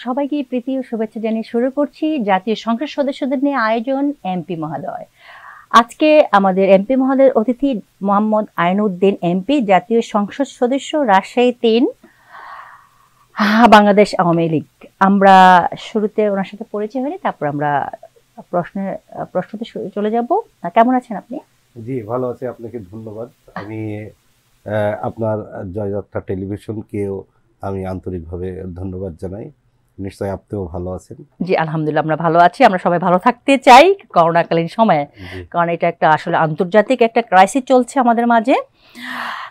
সবাইকে প্রীতি ও শুভেচ্ছা জানিয়ে শুরু করছি জাতীয় সংসদ সদস্যদের নিয়ে আয়োজন এমপি মহোদয়। আজকে আমাদের এমপি মহোদয়ের অতিথি মোহাম্মদ আইনউদ্দিন এমপি, জাতীয় সংসদ সদস্য, রাজশাহী ৩, বাংলাদেশ আওয়ামী লীগ। আমরা শুরুতে ওনার সাথে পরিচয় হয়নি, তারপর আমরা প্রশ্নতে চলে যাব। কেমন আছেন আপনি? জি, ভালো আছি। আপনাকে ধন্যবাদ। আমি আপনার জয়যাত্রা টেলিভিশনকেও আমি আন্তরিকভাবে ধন্যবাদ জানাই। নিশ্চয়ই আপনিও ভালো আছেন। জি, আলহামদুলিল্লাহ আমরা ভালো আছি। আমরা সবাই ভালো থাকতে চাই করোনাকালীন সময়ে, কারণ এটা একটা আসলে আন্তর্জাতিক একটা ক্রাইসিস চলছে আমাদের মাঝে।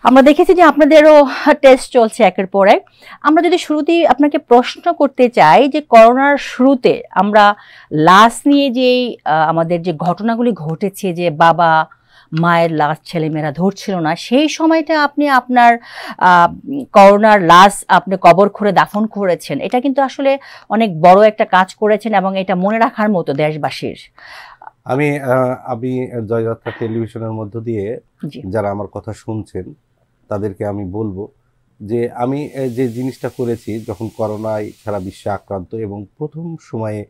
আমরা দেখেছি যে আপনাদেরও টেস্ট চলছে একের পর এক। আমরা যদি শুরুতেই আপনাকে প্রশ্ন করতে চাই যে করোনার শুরুতে আমরা লাশ নিয়ে যেই আমাদের যে ঘটনাগুলি ঘটেছে, যে বাবা মায়ের লাশ ছেলেমেয়েরা ধরছিল না, সেই সময়টা আপনি আপনার করোনার লাশ আপনি কবর খুঁড়ে দাফন করেছেন। এটা কিন্তু আসলে অনেক বড় একটা কাজ করেছেন এবং এটা মনে রাখার মতো দেশবাসীর। আমি আমি জয়যাত্রা টেলিভিশনের মধ্য দিয়ে যারা আমার কথা শুনছেন তাদেরকে আমি বলবো যে আমি যে জিনিসটা করেছি যখন করোনায় সারা বিশ্বে আক্রান্ত এবং প্রথম সময়ে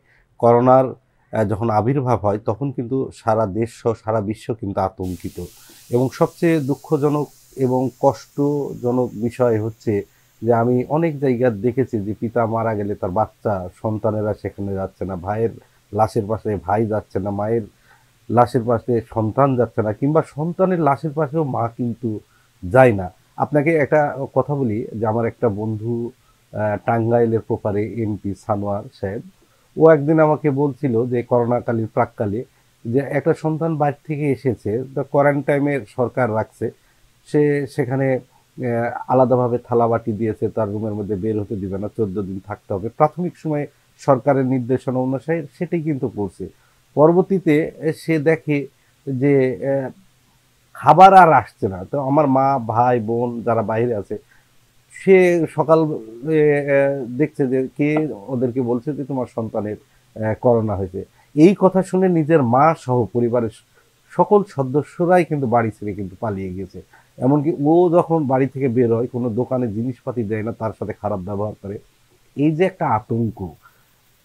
করোনার যখন আবির্ভাব হয় তখন কিন্তু সারা দেশ সহ সারা বিশ্ব কিন্তু আতঙ্কিত। এবং সবচেয়ে দুঃখজনক এবং কষ্টজনক বিষয় হচ্ছে যে আমি অনেক জায়গায় দেখেছি যে পিতা মারা গেলে তার বাচ্চা সন্তানেরা সেখানে যাচ্ছে না, ভাইয়ের লাশের পাশে ভাই যাচ্ছে না, মায়ের লাশের পাশে সন্তান যাচ্ছে না, কিংবা সন্তানের লাশের পাশেও মা কিন্তু যায় না। আপনাকে একটা কথা বলি যে আমার একটা বন্ধু টাঙ্গাইলের প্রপারে এমপি সানোয়ার সাহেব, ও একদিন আমাকে বলছিল যে করোনাকালীন প্রাককালে যে একটা সন্তান বাইরে থেকে এসেছে, কোয়ারেন্টাইনের সরকার রাখছে, সে সেখানে আলাদাভাবে থালাবাটি দিয়েছে, তার রুমের মধ্যে বের হতে দিবে না, 14 দিন থাকতে হবে। প্রাথমিক সময়ে সরকারের নির্দেশনা অনুসারে সেটাই কিন্তু করছে। পরবর্তীতে সে দেখে যে খাবার আর আসছে না, তো আমার মা ভাই বোন যারা বাইরে আছে সে সকাল দেখছে যে কে ওদেরকে বলছে যে তোমার সন্তানের করোনা হয়েছে। এই কথা শুনে নিজের মা সহ পরিবারের সকল সদস্যরাই কিন্তু বাড়ি ছেড়ে কিন্তু পালিয়ে গেছে। এমনকি ও যখন বাড়ি থেকে বের হয় কোনো দোকানে জিনিসপাতি দেয় না, তার সাথে খারাপ ব্যবহার করে। এই যে একটা আতঙ্ক,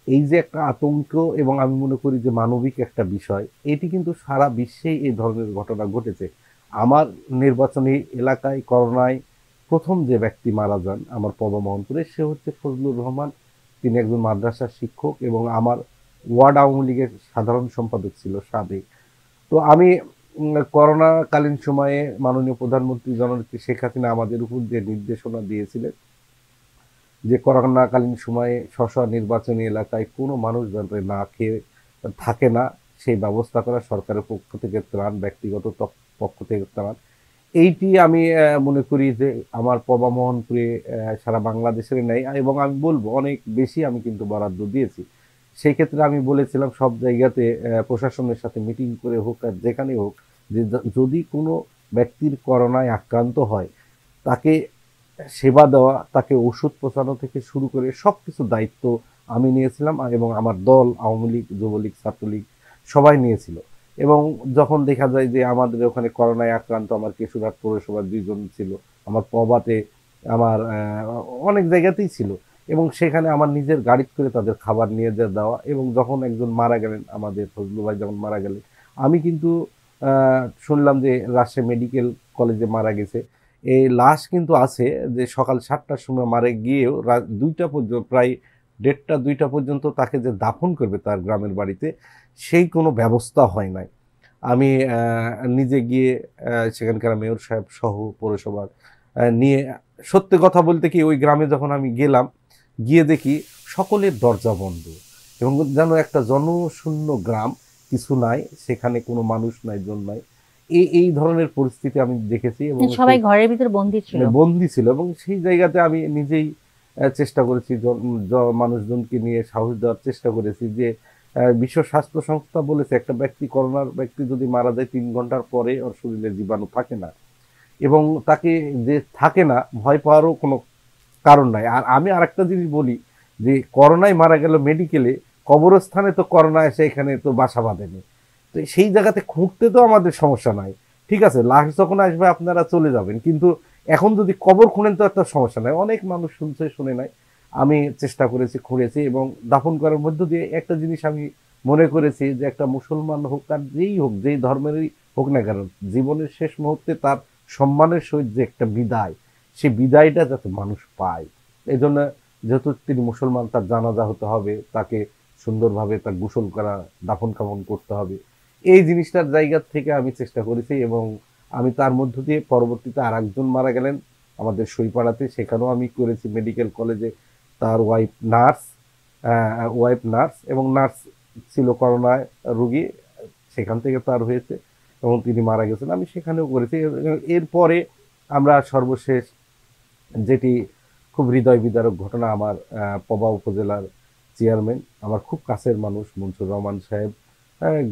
এই যে একটা আতঙ্ক এবং আমি মনে করি যে মানবিক একটা বিষয়, এটি কিন্তু সারা বিশ্বেই এই ধরনের ঘটনা ঘটেছে। আমার নির্বাচনী এলাকায় করোনায় প্রথম যে ব্যক্তি মারা যান আমার পদমোহনপুরে, সে হচ্ছে ফজলুর রহমান। তিনি একজন মাদ্রাসার শিক্ষক এবং আমার ওয়ার্ড আওয়ামী লীগের সাধারণ সম্পাদক ছিল সাবেক। তো আমি করোনাকালীন সময়ে মাননীয় প্রধানমন্ত্রী জননেত্রী শেখ হাসিনা আমাদের উপর যে নির্দেশনা দিয়েছিলেন যে করোনাকালীন সময়ে স্ব নির্বাচনী এলাকায় কোনো মানুষ যাতে না খেয়ে থাকে না, সেই ব্যবস্থা করা, সরকারের পক্ষ থেকে ত্রাণ, ব্যক্তিগত পক্ষ থেকে ত্রাণ, এইটি আমি মনে করি যে আমার পবামোহনপুরে সারা বাংলাদেশের নেই এবং আমি বলবো অনেক বেশি আমি কিন্তু বরাদ্দ দিয়েছি। সেই ক্ষেত্রে আমি বলেছিলাম সব জায়গাতে প্রশাসনের সাথে মিটিং করে হোক আর যেখানে হোক, যে যদি কোনো ব্যক্তির করোনায় আক্রান্ত হয় তাকে সেবা দেওয়া, তাকে ওষুধ পৌঁছানো থেকে শুরু করে সব কিছু দায়িত্ব আমি নিয়েছিলাম এবং আমার দল আওয়ামী লীগ, যুবলীগ, ছাত্রলীগ সবাই নিয়েছিল। এবং যখন দেখা যায় যে আমাদের ওখানে করোনায় আক্রান্ত আমার কেশুরহাট পৌরসভার 2 জন ছিল, আমার পবাতে, আমার অনেক জায়গাতেই ছিল, এবং সেখানে আমার নিজের গাড়ি করে তাদের খাবার নিয়ে দেওয়া। এবং যখন একজন মারা গেলেন, আমাদের ফজলু ভাই যখন মারা গেলেন, আমি কিন্তু শুনলাম যে রাজশাহী মেডিকেল কলেজে মারা গেছে। এই লাশ কিন্তু আছে যে সকাল 7টার সময় মারা গিয়েও 2টা পর্যন্ত, প্রায় 1:30 2টা পর্যন্ত তাকে যে দাফন করবে তার গ্রামের বাড়িতে, সেই কোনো ব্যবস্থা হয় নাই। আমি নিজে গিয়ে সেখানকার মেয়র সাহেব সহ পৌরসভার নিয়ে, সত্যি কথা বলতে কি ওই গ্রামে যখন আমি গেলাম, গিয়ে দেখি সকলের দরজা বন্ধ এবং যেন একটা জনশূন্য গ্রাম, কিছু নাই সেখানে, কোনো মানুষ নাই, জন নাই। এই ধরনের পরিস্থিতি আমি দেখেছি এবং সবাই ঘরের ভিতর বন্দী ছিল এবং সেই জায়গাতে আমি নিজেই চেষ্টা করেছি, মানুষজনকে নিয়ে সাহস দেওয়ার চেষ্টা করেছি যে বিশ্ব স্বাস্থ্য সংস্থা বলেছে একটা ব্যক্তি, করোনার ব্যক্তি যদি মারা যায় 3 ঘন্টার পরে ওর শরীরে জীবাণু থাকে না, এবং তাকে যে থাকে না ভয় পাওয়ারও কোনো কারণ নাই। আর আমি আরেকটা জিনিস বলি যে করোনায় মারা গেল মেডিকেলে, কবরস্থানে তো করোনা এসে এখানে তো বাসা বাঁধেনি, তো সেই জায়গাতে খুঁড়তে তো আমাদের সমস্যা নাই, ঠিক আছে, লাশ যখন আসবে আপনারা চলে যাবেন, কিন্তু এখন যদি কবর খুঁড়েন তো একটা সমস্যা নাই। অনেক মানুষ শুনছে, শুনে নাই। আমি চেষ্টা করেছি, খুঁড়েছি এবং দাফন করার মধ্য দিয়ে একটা জিনিস আমি মনে করেছি যে একটা মুসলমান হোক আর যেই হোক, যেই ধর্মেরই হোক না কেন, জীবনের শেষ মুহূর্তে তার সম্মানের সহিত যে একটা বিদায়, সেই বিদায়টা যাতে মানুষ পায়। এই জন্য যেহেতু তিনি মুসলমান, তার জানাজা হতে হবে, তাকে সুন্দরভাবে তার গোসল করা, দাফন কাফন করতে হবে, এই জিনিসটার জায়গা থেকে আমি চেষ্টা করেছি। এবং আমি তার মধ্য দিয়ে পরবর্তীতে আর একজন মারা গেলেন আমাদের সইপাড়াতে, সেখানেও আমি করেছি মেডিকেল কলেজে। তার ওয়াইফ নার্স এবং নার্স ছিল করোনায় রুগী, সেখান থেকে তার হয়েছে এবং তিনি মারা গেছেন, আমি সেখানেও করেছি। এরপরে আমরা সর্বশেষ যেটি খুব হৃদয় বিদারক ঘটনা, আমার পবা উপজেলার চেয়ারম্যান, আমার খুব কাছের মানুষ মনসুর রহমান সাহেব,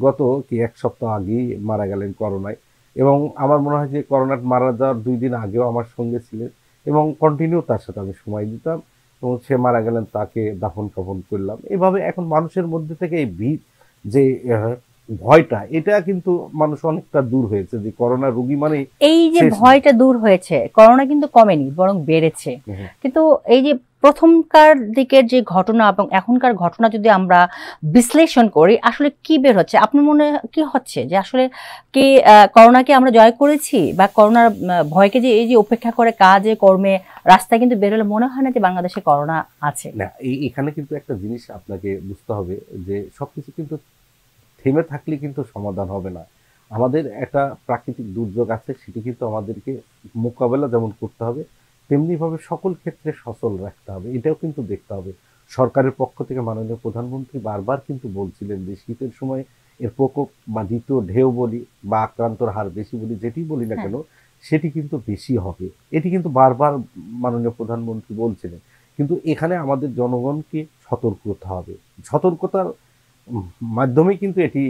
গত এক সপ্তাহ আগেই মারা গেলেন করোনায়। এবং আমার মনে হয় যে করোনায় মারা যাওয়ার 2 দিন আগেও আমার সঙ্গে ছিলেন এবং কন্টিনিউ তার সাথে আমি সময় দিতাম এবং সে মারা গেলেন, তাকে দাফন কাফন করলাম। এভাবে এখন মানুষের মধ্যে থেকে এই যে ভয়টা, এটা কিন্তু মানুষ অনেকটা দূর হয়েছে যে করোনা রোগী মানে এই যে ভয়টা দূর হয়েছে, করোনা কিন্তু কমেনি, বরং বেড়েছে। কিন্তু এই যে প্রথমকার দিকের যে ঘটনা এবং এখনকার ঘটনা যদি আমরা বিশ্লেষণ করি, আসলে কি বের হচ্ছে? আপনার মনে কি হচ্ছে যে আসলে কি করোনাকে আমরা জয় করেছি, বা করোনার ভয়কে যে এই যে উপেক্ষা করে কাজে কর্মে রাস্তায় কিন্তু বের হলে মনে হয় না যে বাংলাদেশে করোনা আছে? না, এখানে কিন্তু একটা জিনিস আপনাকে বুঝতে হবে যে সবকিছু কিন্তু থেমে থাকলে কিন্তু সমাধান হবে না। আমাদের একটা প্রাকৃতিক দুর্যোগ আছে, সেটি কিন্তু আমাদেরকে মোকাবেলা যেমন করতে হবে, তেমনিভাবে সকল ক্ষেত্রে সচল রাখতে হবে, এটাও কিন্তু দেখতে হবে। সরকারের পক্ষ থেকে মাননীয় প্রধানমন্ত্রী বারবার কিন্তু বলছিলেন যে শীতের সময় এর প্রকোপ বা দ্বিতীয় ঢেউ বলি বা আক্রান্তর হার বেশি বলি, যেটি বলি না কেন, সেটি কিন্তু বেশি হবে, এটি কিন্তু বারবার মাননীয় প্রধানমন্ত্রী বলছিলেন। কিন্তু এখানে আমাদের জনগণকে সতর্ক হতে হবে, সতর্কতার মাধ্যমে কিন্তু এটি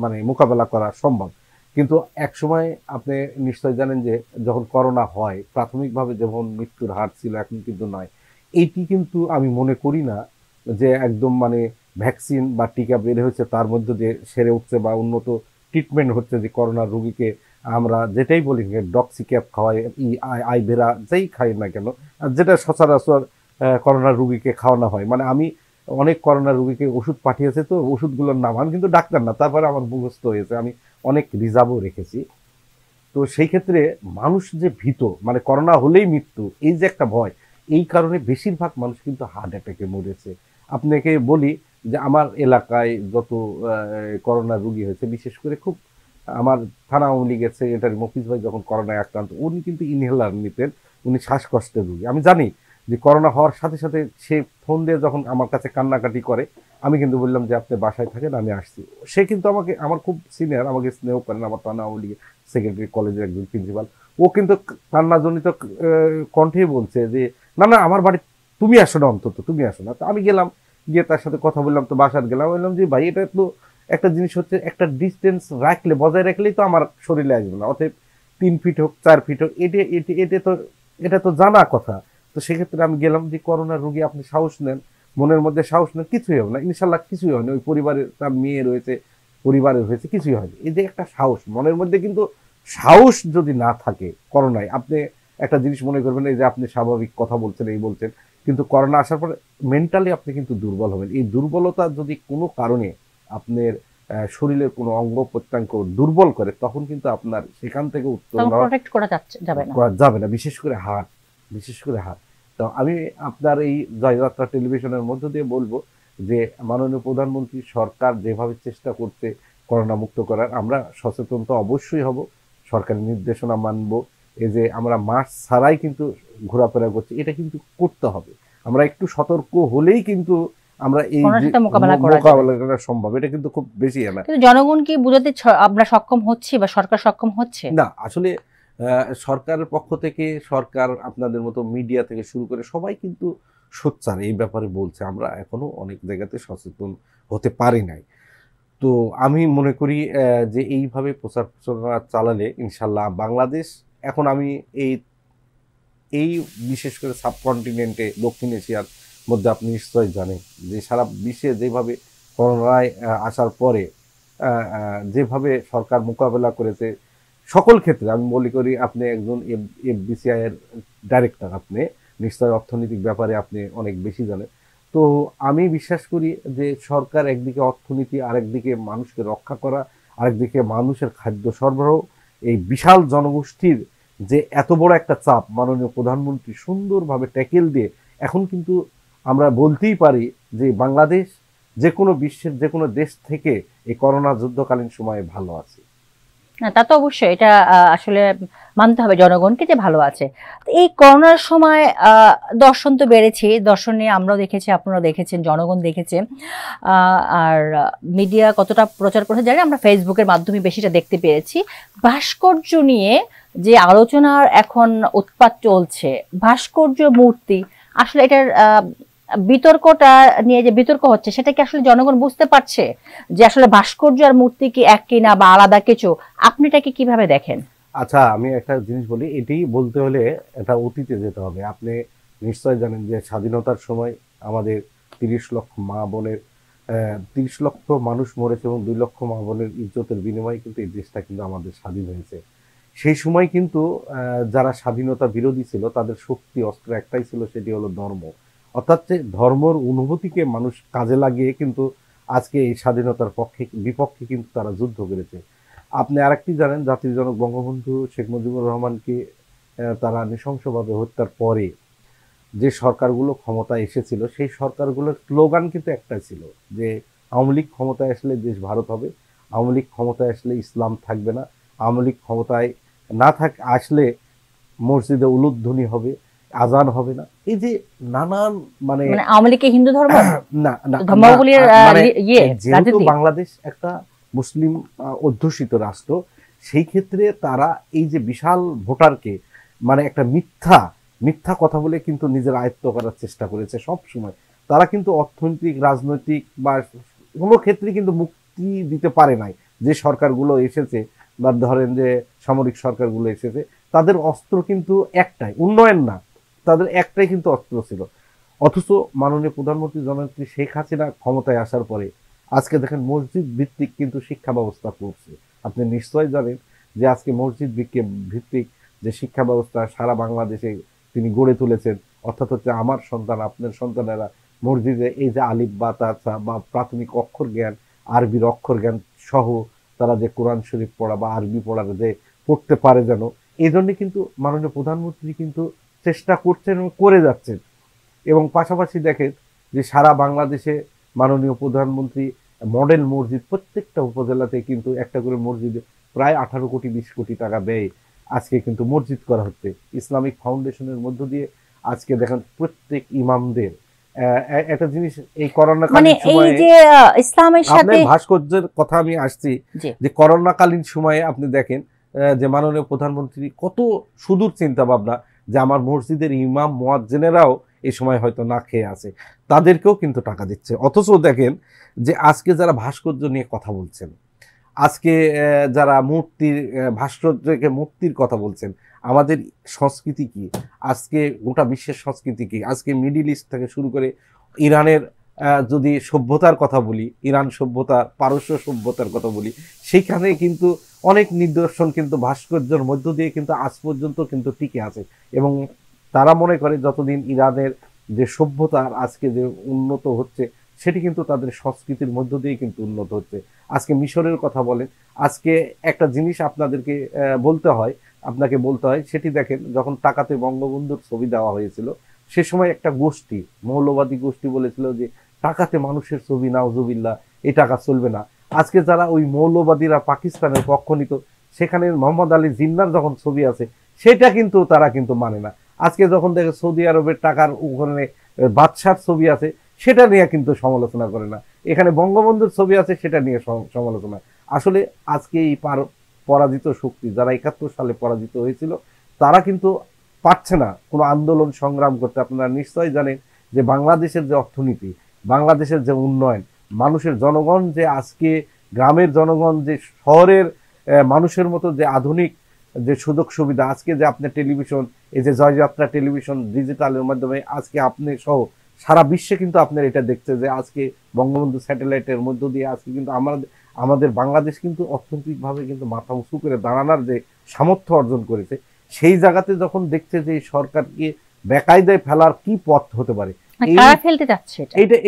মানে মোকাবেলা করা সম্ভব। কিন্তু এক সময় আপনি নিশ্চয় জানেন যে যখন করোনা হয় প্রাথমিকভাবে যেমন মৃত্যুর হার ছিল, এখন কিন্তু নয়। এইটি কিন্তু আমি মনে করি না যে একদম মানে ভ্যাকসিন বা টিকা বের হয়েছে তার মধ্যে যে সেরে উঠছে বা উন্নত ট্রিটমেন্ট হচ্ছে, যে করোনার রোগীকে আমরা যেটাই বলি ডক্সিক্যাপ খাওয়াই, আইভেরা যেই খাই না কেন, যেটা সচরাচর করোনার রোগীকে খাওয়ানো হয়। মানে আমি অনেক করোনা রোগীকে ওষুধ পাঠিয়েছে, তো ওষুধগুলোর নাম আমি কিন্তু ডাক্তার না, তারপরে আমার মুখস্থ হয়েছে, আমি অনেক রিজার্ভও রেখেছি। তো সেই ক্ষেত্রে মানুষ যে ভীত, মানে করোনা হলেই মৃত্যু, এই যে একটা ভয়, এই কারণে বেশিরভাগ মানুষ কিন্তু হার্ট অ্যাটাকে মরেছে। আপনাকে বলি যে আমার এলাকায় যত করোনা রোগী হয়েছে, বিশেষ করে খুব আমার থানা আওয়ামী লীগের সেক্রেটারি মফিজ ভাই যখন করোনায় আক্রান্ত, উনি কিন্তু ইনহেলার নিতেন, উনি শ্বাসকষ্টের রোগী। আমি জানি যে করোনা হওয়ার সাথে সাথে সে ফোন দিয়ে যখন আমার কাছে কান্নাকাটি করে, আমি কিন্তু বললাম যে আপনি বাসায় থাকেন, আমি আসছি। সে কিন্তু আমাকে, আমার খুব সিনিয়র, আমাকে স্নেহ করেন, আমার থানা আওয়ামী লীগের সেক্রেটারি, কলেজের একজন প্রিন্সিপাল, ও কিন্তু কান্নাজনিত কণ্ঠে বলছে যে না না আমার বাড়ি তুমি আসো না, অন্তত তুমি আসো না। তো আমি গেলাম, গিয়ে তার সাথে কথা বললাম, তো বাসার গেলাম, বললাম যে ভাই এটা তো একটা জিনিস হচ্ছে, একটা ডিস্টেন্স রাখলে, বজায় রাখলেই তো আমার শরীরে আসবে না, অতএব 3 ফিট হোক 4 ফিট হোক, এটা তো জানা কথা। তো সেক্ষেত্রে আমি গেলাম যে করোনার রোগী, আপনি সাহস নেন, মনের মধ্যে সাহস নেন, কিছুই হবে না, ইনশাল্লাহ কিছুই হয়নি, ওই পরিবারের তার মেয়ে রয়েছে, পরিবারের হয়েছে, কিছুই হয়নি। এই যে একটা সাহস মনের মধ্যে, কিন্তু সাহস যদি না থাকে করোনায়, আপনি একটা জিনিস মনে করবেন এই যে আপনি স্বাভাবিক কথা বলছেন, এই বলছেন, কিন্তু করোনা আসার পরে মেন্টালি আপনি কিন্তু দুর্বল হবেন। এই দুর্বলতা যদি কোনো কারণে আপনার শরীরের কোনো অঙ্গ প্রত্যঙ্গ দুর্বল করে, তখন কিন্তু আপনার সেখান থেকে উত্তরণ যাবে না, বিশেষ করে হার্ট, বিশেষ করে হার্ট। তো আমি আপনার এই জয়যাত্রা টেলিভিশনের মধ্য দিয়ে বলবো যে মাননীয় প্রধানমন্ত্রী সরকার যেভাবে চেষ্টা করছে করোনা মুক্ত করার, আমরা সচেতন তো অবশ্যই হব, সরকারি নির্দেশনা মানব। এই যে আমরা মাস্ক ছাড়াই কিন্তু ঘোরাফেরা করছি, এটা কিন্তু করতে হবে। আমরা একটু সতর্ক হলেই কিন্তু আমরা এই মোকাবেলা করা সম্ভব, এটা কিন্তু খুব বেশি না। কিন্তু জনগণ কি বুঝাতে আমরা সক্ষম হচ্ছি বা সরকার সক্ষম হচ্ছে না? আসলে সরকারের পক্ষ থেকে, সরকার আপনাদের মতো মিডিয়া থেকে শুরু করে সবাই কিন্তু সোচ্চার এই ব্যাপারে বলছে, আমরা এখনো অনেক জায়গাতে সচেতন হতে পারি নাই। তো আমি মনে করি যে এইভাবে প্রচার প্রচারণা চালালে ইনশাল্লাহ বাংলাদেশ, এখন আমি এই বিশেষ করে সাবকন্টিনেন্টে দক্ষিণ এশিয়ার মধ্যে আপনি নিশ্চয়ই জানেন যে সারা বিশ্বে যেভাবে করোনায় আসার পরে যেভাবে সরকার মোকাবেলা করেছে সকল ক্ষেত্রে, আমি মনে করি আপনি একজন এফবিসিআই এর ডাইরেক্টর, আপনি নিশ্চয় অর্থনৈতিক ব্যাপারে আপনি অনেক বেশি জানেন। তো আমি বিশ্বাস করি যে সরকার একদিকে অর্থনীতি, আরেকদিকে মানুষকে রক্ষা করা, আরেকদিকে মানুষের খাদ্য সরবরাহ, এই বিশাল জনগোষ্ঠীর যে এত বড় একটা চাপ মাননীয় প্রধানমন্ত্রী সুন্দরভাবে ট্যাকেল দিয়ে এখন কিন্তু আমরা বলতেই পারি যে বাংলাদেশ যে কোনো বিশ্বের যে কোনো দেশ থেকে এই করোনা যুদ্ধকালীন সময়ে ভালো আছে। না, তা তো অবশ্যই, এটা আসলে মানতে হবে জনগণকে যে ভালো আছে। এই করোনার সময় দর্শন তো বেড়েছে, দর্শন নিয়ে আমরাও দেখেছি, আপনারাও দেখেছেন, জনগণ দেখেছে। আর মিডিয়া কতটা প্রচার করেছে জানি, আমরা ফেসবুকের মাধ্যমে বেশিটা দেখতে পেরেছি। ভাস্কর্য নিয়ে যে আলোচনার এখন উৎপাত চলছে, ভাস্কর্য মূর্তি, আসলে এটার বিতর্কটা নিয়ে যে বিতর্ক হচ্ছে সেটা কি আসলে জনগণ বুঝতে পারছে যে আসলে ভাস্কর্য আর মূর্তি কি এক কিনা বা আলাদা কিছু? আপনি এটাকে কিভাবে দেখেন? আচ্ছা, আমি একটা জিনিস বলি, এটি বলতে হলে এটা অতীতে যেতে হবে। আপনি নিশ্চয় জানেন যে স্বাধীনতার সময় আমাদের 30 লক্ষ মা বোনের 30 লক্ষ মানুষ মরেছে এবং 2 লক্ষ মা বোনের ইজ্জতের বিনিময়ে কিন্তু এই দেশটা কিন্তু আমাদের স্বাধীন হয়েছে। সেই সময় কিন্তু যারা স্বাধীনতা বিরোধী ছিল তাদের শক্তি অস্ত্র একটাই ছিল, সেটি হলো ধর্ম। অর্থাৎ যে ধর্মর অনুভূতিকে মানুষ কাজে লাগিয়ে কিন্তু আজকে এই স্বাধীনতার পক্ষে বিপক্ষে কিন্তু তারা যুদ্ধ করেছে। আপনি আরেকটি জানেন, জাতির জনক বঙ্গবন্ধু শেখ মুজিবুর রহমানকে তারা নৃশংসভাবে হত্যার পরে যে সরকারগুলো ক্ষমতায় এসেছিল সেই সরকারগুলোর স্লোগান কিন্তু একটা ছিল যে আওয়ামী লীগ ক্ষমতায় আসলে দেশ ভারত হবে, আওয়ামী লীগ ক্ষমতায় আসলে ইসলাম থাকবে না, আওয়ামী লীগ ক্ষমতায় না আসলে মসজিদে উলুধ্বনি হবে, আজান হবে না। এই যে নানান মানে আওয়ামী লীগ হিন্দু ধর্ম না না যেহেতু বাংলাদেশ একটা মুসলিম অধ্যুষিত রাষ্ট্র, সেই ক্ষেত্রে তারা এই যে বিশাল ভোটারকে মানে একটা মিথ্যা কথা বলে কিন্তু নিজের আয়ত্ত করার চেষ্টা করেছে সব সময়। তারা কিন্তু অর্থনৈতিক, রাজনৈতিক বা কোনো ক্ষেত্রে কিন্তু মুক্তি দিতে পারে নাই। যে সরকারগুলো এসেছে বা ধরেন যে সামরিক সরকারগুলো এসেছে, তাদের অস্ত্র কিন্তু একটাই, উন্নয়ন না, তাদের একটাই কিন্তু অস্ত্র ছিল। অথচ মাননীয় প্রধানমন্ত্রী জননেত্রী শেখ হাসিনা ক্ষমতায় আসার পরে আজকে দেখেন মসজিদ ভিত্তিক কিন্তু শিক্ষা ব্যবস্থা করছে। আপনি নিশ্চয় জানেন যে আজকে মসজিদ ভিত্তিক যে শিক্ষা ব্যবস্থা সারা বাংলাদেশে তিনি গড়ে তুলেছেন। অর্থাৎ হচ্ছে আমার সন্তান, আপনার সন্তানেরা মসজিদে এই যে আলিফ বা তাসা বা প্রাথমিক অক্ষর জ্ঞান, আরবির অক্ষর জ্ঞান সহ তারা যে কোরআন শরীফ পড়া বা আরবি পড়ার যে পড়তে পারে যেন, এই জন্য কিন্তু মাননীয় প্রধানমন্ত্রী কিন্তু চেষ্টা করছেন এবং করে যাচ্ছেন। এবং পাশাপাশি দেখেন যে সারা বাংলাদেশে মাননীয় প্রধানমন্ত্রী মডেল মসজিদ প্রত্যেকটা উপজেলাতে কিন্তু একটা করে মসজিদে প্রায় 18 কোটি 20 কোটি টাকা ব্যয় আজকে কিন্তু মসজিদ করা হচ্ছে ইসলামিক ফাউন্ডেশনের মধ্য দিয়ে। আজকে দেখেন প্রত্যেক ইমামদের একটা জিনিস, এই করোনাকালীন সময়ে ইসলামের সাথে ভাস্কর্যের কথা আমি আসছি, যে করোনাকালীন সময়ে আপনি দেখেন যে মাননীয় প্রধানমন্ত্রী কত সুদূর চিন্তা ভাবনা, যে আমার মসজিদের ইমাম মুয়াজ্জিনেরাও এই সময় হয়তো না খেয়ে আছে, তাদেরকেও কিন্তু টাকা দিচ্ছে। অথচ দেখেন যে আজকে যারা ভাস্কর্য নিয়ে কথা বলছেন, আজকে যারা ভাস্কর্যকে মুক্তির কথা বলছেন, আমাদের সংস্কৃতি কি, আজকে গোটা বিশ্বের সংস্কৃতি কি, আজকে মিডিল ইস্ট থেকে শুরু করে ইরানের যদি সভ্যতার কথা বলি, ইরান সভ্যতা, পারস্য সভ্যতার কথা বলি, সেইখানে কিন্তু অনেক নিদর্শন কিন্তু ভাস্কর্যের মধ্য দিয়ে কিন্তু আজ পর্যন্ত কিন্তু টিকে আছে। এবং তারা মনে করে যতদিন ইরানের যে সভ্যতা আজকে যে উন্নত হচ্ছে, সেটি কিন্তু তাদের সংস্কৃতির মধ্য দিয়ে কিন্তু উন্নত হচ্ছে। আজকে মিশরের কথা বলেন, আজকে একটা জিনিস আপনাকে বলতে হয়, সেটি দেখেন, যখন টাকাতে বঙ্গবন্ধুর ছবি দেওয়া হয়েছিল সে সময় একটা গোষ্ঠী, মৌলবাদী গোষ্ঠী বলেছিল যে টাকাতে মানুষের ছবি, নাউজুবিল্লাহ, এই টাকা চলবে না। আজকে যারা ওই মৌলবাদীরা পাকিস্তানের পক্ষ নিত, সেখানে মোহাম্মদ আলী জিন্নার যখন ছবি আছে সেটা কিন্তু তারা কিন্তু মানে না। আজকে যখন দেখে সৌদি আরবের টাকার ওখানে বাদশার ছবি আছে, সেটা নিয়ে কিন্তু সমালোচনা করে না। এখানে বঙ্গবন্ধুর ছবি আছে, সেটা নিয়ে সমালোচনা। আসলে আজকে এই পরাজিত শক্তি, যারা 71 সালে পরাজিত হয়েছিল, তারা কিন্তু পারছে না কোনো আন্দোলন সংগ্রাম করতে। আপনারা নিশ্চয়ই জানেন যে বাংলাদেশের যে অর্থনীতি, বাংলাদেশের যে উন্নয়ন, মানুষের জনগণ যে আজকে গ্রামের জনগণ যে শহরের মানুষের মতো যে আধুনিক যে সুযোগ সুবিধা, আজকে যে আপনার টেলিভিশন, এই যে জয়যাত্রা টেলিভিশন ডিজিটালের মাধ্যমে আজকে আপনি সহ সারা বিশ্বে কিন্তু আপনার এটা দেখছে যে আজকে বঙ্গবন্ধু স্যাটেলাইটের মধ্য দিয়ে আজকে কিন্তু আমাদের বাংলাদেশ কিন্তু অর্থনৈতিকভাবে কিন্তু মাথা উঁচু করে দাঁড়ানোর যে সামর্থ্য অর্জন করেছে। সেই জায়গাতে যখন দেখছে যে সরকারকে বেকায়দায় ফেলার কি পথ হতে পারে? কারা ফেলতে যাচ্ছে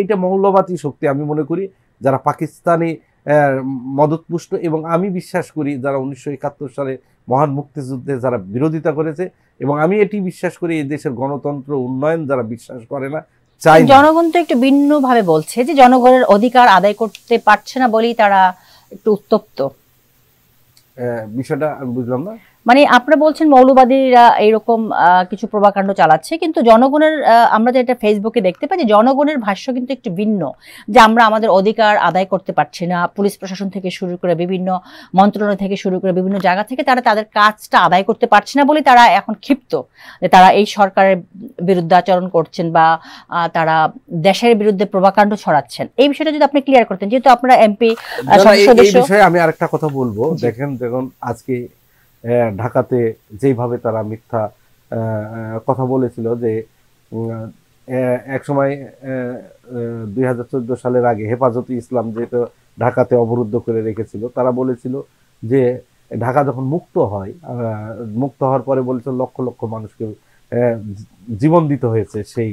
এটা মৌলবাদী শক্তি আমি মনে করি, যারা পাকিস্তানি মদতপুষ্ট, এবং আমি বিশ্বাস করি যারা 1971 সালে মহান মুক্তিযুদ্ধে যারা বিরোধিতা করেছে, এবং আমি এটি বিশ্বাস করি এই দেশের গণতন্ত্র উন্নয়ন যারা বিশ্বাস করে না, চাই না। জনগণ তো একটু ভিন্ন ভাবে বলছে যে জনগণের অধিকার আদায় করতে পারছে না বলেই তারা একটু উত্তপ্ত। বিষয়টা আমি বুঝলাম না। মানে আপনারা বলছেন মৌলবাদীরা এইরকম কিছু প্রভাকাণ্ড চালাচ্ছে, কিন্তু জনগণের আমরা যেটা ফেসবুকে দেখতে পাই যে জনগণের ভাষ্য কিন্তু একটু ভিন্ন, যে আমরা আমাদের অধিকার আদায় করতে পারছি না। পুলিশ প্রশাসন থেকে শুরু করে বিভিন্ন মন্ত্রণালয় থেকে শুরু করে বিভিন্ন জায়গা থেকে তারা তাদের কাজটা আদায় করতে পারছে না বলে তারা এখন ক্ষিপ্ত, যে তারা এই সরকারের বিরুদ্ধে আচরণ করছেন বা তারা দেশের বিরুদ্ধে প্রভাকাণ্ড ছড়াচ্ছেন। এই বিষয়টা যদি আপনি ক্লিয়ার করতেন, যেহেতু আপনারা এমপি এই বিষয়ে আমি আরেকটা কথা বলবো। দেখেন আজকে ঢাকাতে যেভাবে তারা মিথ্যা কথা বলেছিল যে এক সময় 2014 সালের আগে হেফাজতে ইসলাম যেটা ঢাকাতে অবরুদ্ধ করে রেখেছিল, তারা বলেছিল যে ঢাকা যখন মুক্ত হওয়ার পরে বলেছিল লক্ষ লক্ষ মানুষকে জীবন দিতে হয়েছে সেই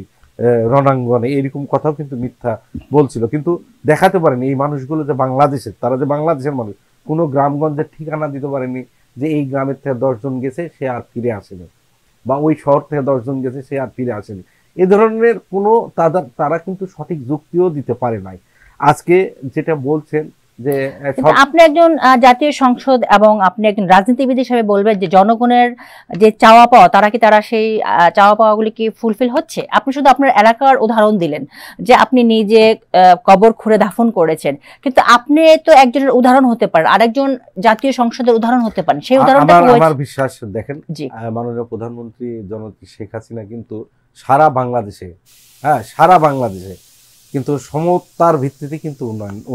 রণাঙ্গনে, এরকম কথাও কিন্তু মিথ্যা বলছিল, কিন্তু দেখাতে পারেনি এই মানুষগুলো যে বাংলাদেশের, তারা যে বাংলাদেশের মানুষ। কোনো গ্রামগঞ্জের ঠিকানা দিতে পারেনি যে এই গ্রামের থেকে 10 জন গেছে সে আর ফিরে আসেনি, বা ওই শহর থেকে 10 জন গেছে সে আর ফিরে আসেনি। এ ধরনের কোনো তারা কিন্তু সঠিক যুক্তিও দিতে পারে নাই। আজকে যেটা বলছেন যে আপনি একজন জাতীয় সংসদ এবং আপনি একজন রাজনীতিবিদ হিসেবে বলবেন যে জনগণের যে চাওয়া পাওয়া, তারা সেই চাওয়া পাওয়াগুলি কি ফুলফিল হচ্ছে? আপনি শুধু আপনার এলাকার উদাহরণ দিলেন যে আপনি নিজে কবর খুঁড়ে দাফন করেছেন, কিন্তু আপনি তো একজনের উদাহরণ হতে পারেন, আরেকজন জাতীয় সংসদের উদাহরণ হতে পারেন। সেই উদাহরণটা আমার বিশ্বাস, দেখেন মাননীয় প্রধানমন্ত্রী জননেত্রী শেখ হাসিনা কিন্তু সারা বাংলাদেশে কিন্তু সমতার ভিত্তিতে কিন্তু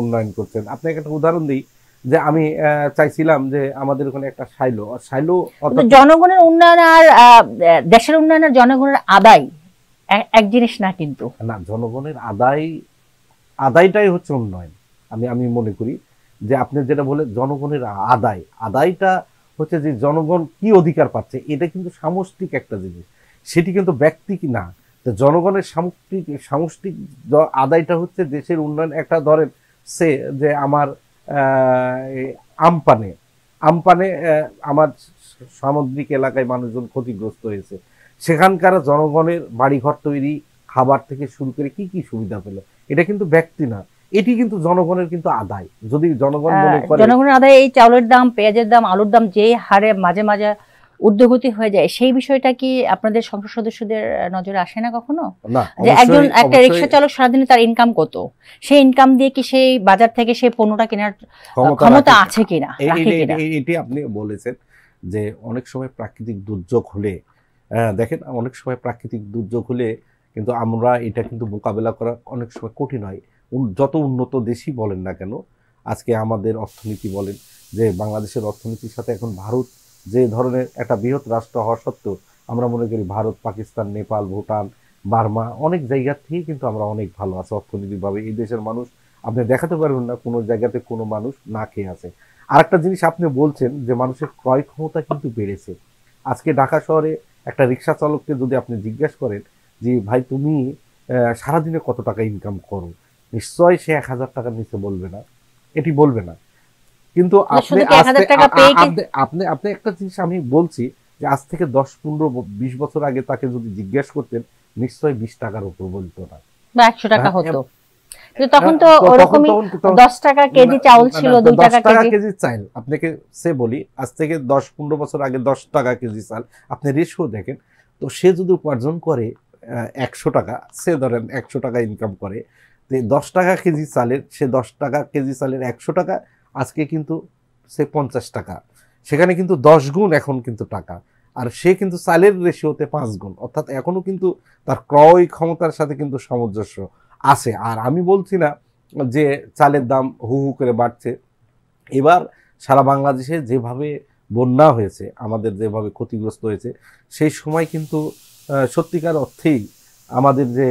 উন্নয়ন করছেন। আপনাকে একটা উদাহরণ দিই, যে আমি চাইছিলাম যে আমাদের ওখানে একটা সাইলো জনগণের উন্নয়ন আর দেশের উন্নয়ন আর জনগণের আদায় এক জিনিস না, কিন্তু না, জনগণের আদায়টাই হচ্ছে উন্নয়ন। আমি মনে করি যে আপনি যেটা বলে জনগণের আদায়টা হচ্ছে যে জনগণ কি অধিকার পাচ্ছে, এটা কিন্তু সামষ্টিক একটা জিনিস, সেটি কিন্তু ব্যক্তি কি না। জনগণের সামষ্টিক আদায়টা হচ্ছে দেশের উন্নয়ন। একটা ধরেন সে যে আমার আমপানে আমার সামুদ্রিক এলাকায় মানুষজন ক্ষতিগ্রস্ত হয়েছে, সেখানকার জনগণের বাড়িঘর তৈরি, খাবার থেকে শুরু করে কি কি সুবিধা পেল, এটা কিন্তু ব্যক্তি না, এটি কিন্তু জনগণের কিন্তু আদায়। যদি জনগণ মনে করে জনগণের আদায়, এই চাউলের দাম, পেঁয়াজের দাম, আলুর দাম যে হারে মাঝে মাঝে ঊর্ধ্বগতি হয়ে যায়, সেই বিষয়টা কি আপনাদের সংসদ সদস্যদের নজরে আসে না কখনো? যে একজন একটা রিক্সা চালক সারাদিনে তার ইনকাম কত, সেই ইনকাম দিয়ে কি সেই বাজার থেকে সেই পণ্যটা কেনার ক্ষমতা আছে কিনা? এটি আপনি বলেছেন যে অনেক সময় প্রাকৃতিক দুর্যোগ হলে, দেখেন অনেক সময় প্রাকৃতিক দুর্যোগ হলে কিন্তু আমরা এটা কিন্তু মোকাবেলা করা অনেক সময় কঠিন হয়। যত উন্নত দেশই বলেন না কেন, আজকে আমাদের অর্থনীতি বলেন, যে বাংলাদেশের অর্থনীতির সাথে এখন ভারত যে ধরনের একটা বৃহৎ রাষ্ট্র হওয়া সত্ত্বেও আমরা মনে করি ভারত, পাকিস্তান, নেপাল, ভুটান, বার্মা অনেক জায়গা থেকে কিন্তু আমরা অনেক ভালো আছি অর্থনৈতিকভাবে। এই দেশের মানুষ আপনি দেখাতে পারবেন না কোনো জায়গাতে কোনো মানুষ না খেয়ে আছে। আরেকটা জিনিস আপনি বলছেন যে মানুষের ক্রয় ক্ষমতা কিন্তু বেড়েছে। আজকে ঢাকা শহরে একটা রিক্সা চালককে যদি আপনি জিজ্ঞেস করেন যে ভাই তুমি সারাদিনে কত টাকা ইনকাম করো, নিশ্চয় সে 1000 টাকার নিচে বলবে না, এটি বলবে না। কিন্তু আপনি একটা জিনিস আমি বলছি যে আজ থেকে 10, 15, 20 বছর আগে তাকে যদি জিজ্ঞেস করতেন নিশ্চয় 20 টাকার উপর বলতো না, বা 100 টাকা হতো। তখন তো ওরকমই 10 টাকা কেজি চাউল ছিল, 2 টাকা কেজি চাল। আপনাকে সে বলি আজ থেকে 10-15 বছর আগে 10 টাকা কেজি চাল, আপনি রেশিও দেখেন তো, সে যদি উপার্জন করে 100 টাকা, সে ধরেন 100 টাকা ইনকাম করে, 10 টাকা কেজি চালের, সে 10 টাকা কেজি চালের 100 টাকা, আজকে কিন্তু সে 50 টাকা, সেখানে কিন্তু 10 গুণ এখন কিন্তু টাকা, আর সে কিন্তু চালের রেশিওতে 5 গুণ, অর্থাৎ এখনো কিন্তু তার ক্রয় ক্ষমতার সাথে কিন্তু সামঞ্জস্য আছে। আর আমি বলছি না যে চালের দাম হু হু করে বাড়ছে। এবার সারা বাংলাদেশে যেভাবে বন্যা হয়েছে, আমাদের যেভাবে ক্ষতিগ্রস্ত হয়েছে, সেই সময় কিন্তু সত্যিকার অর্থেই আমাদের যে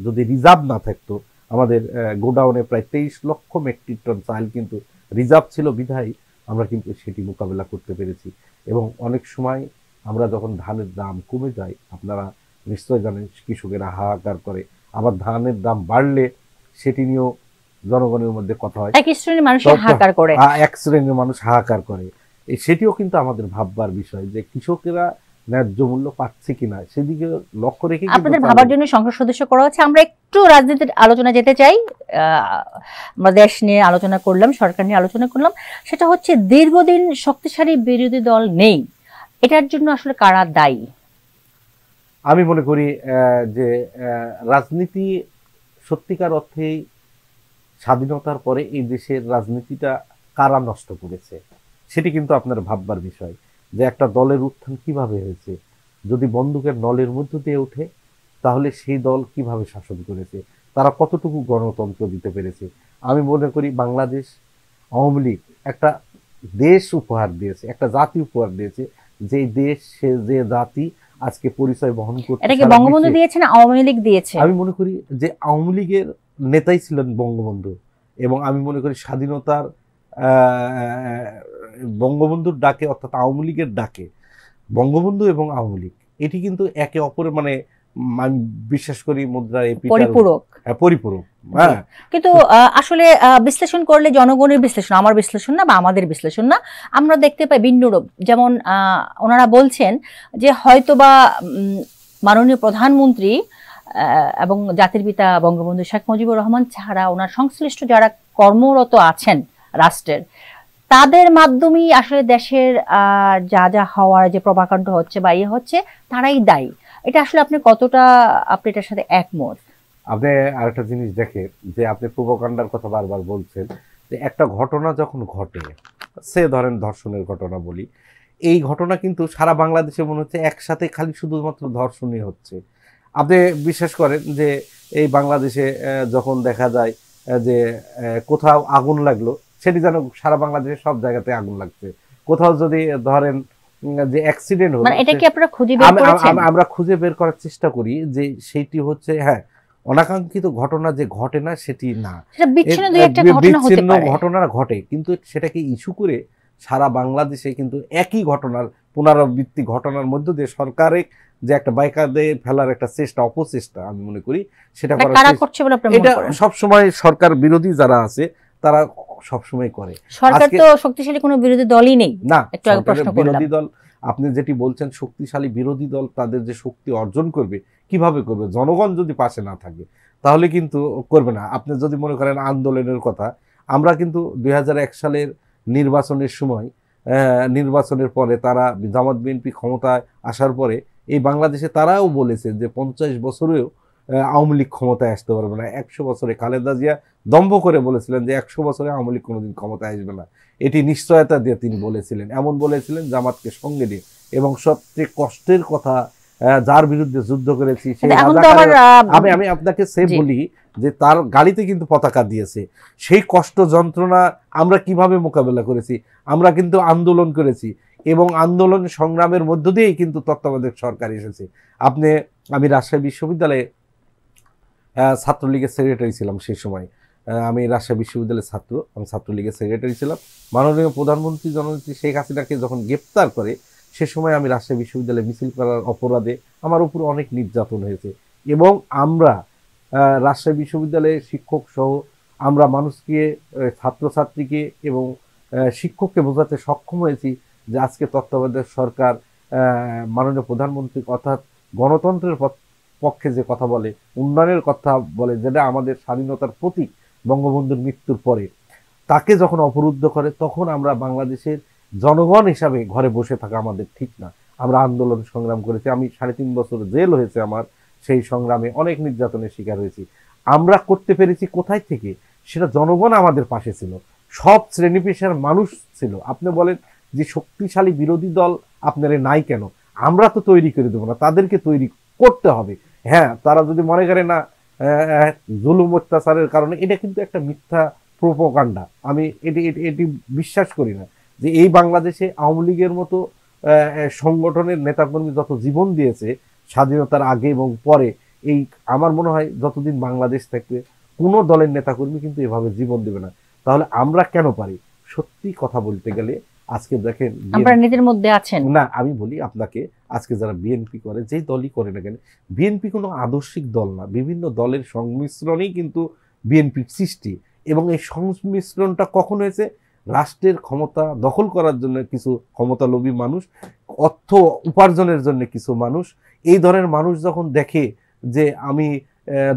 যদি রিজার্ভ না থাকতো, আমাদের গোডাউনে প্রায় 23 লক্ষ মেট্রিক টন চাল কিন্তু রিজার্ভ ছিল বিধায় আমরা কিন্তু সেটি মোকাবেলা করতে পেরেছি। এবং অনেক সময় আমরা যখন ধানের দাম কমে যায়, আপনারা নিশ্চয় জানেন, কৃষকেরা হাহাকার করে। আবার ধানের দাম বাড়লে সেটি নিয়েও জনগণের মধ্যে কথা হয়, এক শ্রেণীর মানুষ হাহাকার করে, এক শ্রেণীর মানুষ হাহাকার করে। সেটিও কিন্তু আমাদের ভাববার বিষয় যে কৃষকেরা ন্যায্য মূল্য পাচ্ছে কিনা, সেদিকে লক্ষ্য রেখে আপনাদের ভাবার জন্য সংসদ সদস্য করা হচ্ছে। আমরা একটু রাজনীতির আলোচনা যেতে চাই। আমরা দেশ নিয়ে আলোচনা করলাম, সরকার নিয়ে আলোচনা করলাম। সেটা হচ্ছে দীর্ঘদিন শক্তিশালী বিরোধী দল নেই, এটার জন্য আসলে কারা দায়ী? আমি মনে করি যে রাজনীতি সত্যিকার অর্থেই স্বাধীনতার পরে এই দেশের রাজনীতিটা কারা নষ্ট করেছে সেটি কিন্তু আপনার ভাববার বিষয়, যে একটা দলের উত্থান কিভাবে হয়েছে। যদি বন্দুকের নলের মধ্য দিয়ে ওঠে তাহলে সেই দল কিভাবে শাসন করেছে, তারা কতটুকু গণতন্ত্র দিতে পেরেছে। আমি মনে করি বাংলাদেশ আওয়ামী লীগ একটা দেশ উপহার দিয়েছে, একটা জাতি উপহার দিয়েছে, যে দেশ সে যে জাতি আজকে পরিচয় বহন করছে। এটা কি বঙ্গবন্ধু দিয়েছে না আওয়ামী লীগ দিয়েছে? আমি মনে করি যে আওয়ামী লীগের নেতাই ছিলেন বঙ্গবন্ধু, এবং আমি মনে করি স্বাধীনতার বঙ্গবন্ধুর ডাকে, অর্থাৎ আওয়ামী লীগের ডাকে বঙ্গবন্ধু এবং আওয়ামী লীগ এটি কিন্তু একে অপরের মানে আমি বিশ্বাস করি মুদ্রার পরিপূরক। পরিপূরক। হ্যাঁ, কিন্তু আসলে বিশ্লেষণ করলে, জনগণের বিশ্লেষণ, আমার বিশ্লেষণ না বা আমাদের বিশ্লেষণ না, আমরা দেখতে পাই ভিন্ন রূপ। যেমন ওনারা বলছেন যে হয়তোবা মাননীয় প্রধানমন্ত্রী এবং জাতির পিতা বঙ্গবন্ধু শেখ মুজিবুর রহমান ছাড়া ওনার সংশ্লিষ্ট যারা কর্মরত আছেন রাষ্ট্রের, তাদের মাধ্যমেই আসলে দেশের যা যা হওয়ার, যে প্রভাকাণ্ড হচ্ছে বা ইয়ে হচ্ছে, তারাই দায়ী। এটা আসলে আপনি কতটা, আপনি এটার সাথে একমত? আপনি আরেকটা জিনিস দেখেন যে আপনি প্রভাকাণ্ডার কথা বারবার বলছেন, যে একটা ঘটনা যখন ঘটে, সে ধরেন ধর্ষণের ঘটনা বলি, এই ঘটনা কিন্তু সারা বাংলাদেশে মনে হচ্ছে একসাথে খালি শুধুমাত্র ধর্ষণই হচ্ছে। আপনি বিশ্বাস করেন যে এই বাংলাদেশে যখন দেখা যায় যে কোথাও আগুন লাগলো, সেটি যেন সারা বাংলাদেশে সব জায়গাতে আগুন লাগছে। কোথাও যদি ধরেন যে অ্যাক্সিডেন্ট হলো, মানে এটা কি আপনারা খুঁজে বের করেছেন? আমরা খুঁজে বের করার চেষ্টা করি যে সেইটি হচ্ছে, হ্যাঁ, অনাকাঙ্ক্ষিত ঘটনা যে ঘটে না সেটি না, সেটা বিচ্ছিন্ন দুই একটা ঘটনা হতে পারে, ঘটনা ঘটে, কিন্তু সেটাকে ইস্যু করে সারা বাংলাদেশে কিন্তু একই ঘটনার পুনরাবৃত্তি ঘটনার মধ্য দিয়ে সরকারের যে একটা বাইকাদে ফেলার একটা চেষ্টা, অপচেষ্টা আমি মনে করি সেটা এটা সবসময় সরকার বিরোধী যারা আছে তারা সবসময় করে। সরকার তো শক্তিশালী কোনো বিরোধী দলই নেই না, একটু আগে প্রশ্ন করলাম। বিরোধী দল আপনি যেটি বলছেন, শক্তিশালী বিরোধী দল তাদের যে শক্তি অর্জন করবে, কিভাবে করবে? জনগণ যদি পাশে না থাকে তাহলে কিন্তু করবে না। আপনি যদি মনে করেন আন্দোলনের কথা, আমরা কিন্তু 2001 সালের নির্বাচনের সময়, নির্বাচনের পরে তারা জামাত বিএনপি ক্ষমতায় আসার পরে এই বাংলাদেশে তারাও বলেছে যে 50 বছরেও আওয়ামী লীগ ক্ষমতায় আসতে পারবে না। 100 বছরে খালেদা জিয়া দম্ভ করে বলেছিলেন যে 100 বছরে আওয়ামী লীগ কোনোদিন ক্ষমতায় আসবে না, এটি নিশ্চয়তা দিয়ে তিনি বলেছিলেন। এমন বলেছিলেন জামাতকে সঙ্গে নিয়ে, এবং সবচেয়ে কষ্টের কথা, যার বিরুদ্ধে যুদ্ধ করেছি সেই আমি আপনাকে সে বলি যে তার গাড়িতে কিন্তু পতাকা দিয়েছে। সেই কষ্ট যন্ত্রণা আমরা কিভাবে মোকাবেলা করেছি? আমরা কিন্তু আন্দোলন করেছি, এবং আন্দোলন সংগ্রামের মধ্য দিয়েই কিন্তু তত্ত্বাবধায়ক সরকার এসেছে। আমি রাজশাহী বিশ্ববিদ্যালয়ে ছাত্রলীগের সেক্রেটারি ছিলাম সেই সময়। আমি রাজশাহী বিশ্ববিদ্যালয়ের ছাত্র, আমি ছাত্রলীগের সেক্রেটারি ছিলাম। মাননীয় প্রধানমন্ত্রী জননেত্রী শেখ হাসিনাকে যখন গ্রেপ্তার করে, সে সময় আমি রাজশাহী বিশ্ববিদ্যালয়ে মিছিল করার অপরাধে আমার উপর অনেক নির্যাতন হয়েছে, এবং আমরা রাজশাহী বিশ্ববিদ্যালয়ের শিক্ষক সহ আমরা মানুষকে, ছাত্রছাত্রীকে এবং শিক্ষককে বোঝাতে সক্ষম হয়েছি যে আজকে তত্ত্বাবধায়ক সরকার মাননীয় প্রধানমন্ত্রী অর্থাৎ গণতন্ত্রের পক্ষে যে কথা বলে, উন্নয়নের কথা বলে, যেটা আমাদের স্বাধীনতার প্রতীক বঙ্গবন্ধুর মৃত্যুর পরে, তাকে যখন অবরুদ্ধ করে তখন আমরা বাংলাদেশের জনগণ হিসাবে ঘরে বসে থাকা আমাদের ঠিক না। আমরা আন্দোলন সংগ্রাম করেছি, আমি 3.5 বছর জেল হয়েছে আমার, সেই সংগ্রামে অনেক নির্যাতনের শিকার হয়েছি। আমরা করতে পেরেছি কোথায় থেকে? সেটা জনগণ আমাদের পাশে ছিল, সব শ্রেণী পেশার মানুষ ছিল। আপনি বলেন যে শক্তিশালী বিরোধী দল আপনারা নাই কেন? আমরা তো তৈরি করে দেবো না, তাদেরকে তৈরি করতে হবে। হ্যাঁ, তারা যদি মনে করে না জুলুম অত্যাচারের কারণে, এটা কিন্তু একটা মিথ্যা প্রোপাগান্ডা। আমি এটি বিশ্বাস করি না যে এই বাংলাদেশে আওয়ামী লীগের মতো সংগঠনের নেতাকর্মী যত জীবন দিয়েছে স্বাধীনতার আগে এবং পরে, এই আমার মনে হয় যতদিন বাংলাদেশ থাকবে কোনো দলের নেতাকর্মী কিন্তু এভাবে জীবন দেবে না। তাহলে আমরা কেন পারি? সত্যি কথা বলতে গেলে আজকে দেখেন আপনারা নিজের মধ্যে আছেন না, আমি বলি আপনাকে, আজকে যারা বিএনপি করে, যেই দলই করে না কেন, বিএনপি কোনো আদর্শিক দল না, বিভিন্ন দলের সংমিশ্রণেই কিন্তু বিএনপির সৃষ্টি। এবং এই সংমিশ্রণটা কখন হয়েছে? রাষ্ট্রের ক্ষমতা দখল করার জন্য কিছু ক্ষমতালোভী মানুষ, অর্থ উপার্জনের জন্য কিছু মানুষ। এই ধরনের মানুষ যখন দেখে যে আমি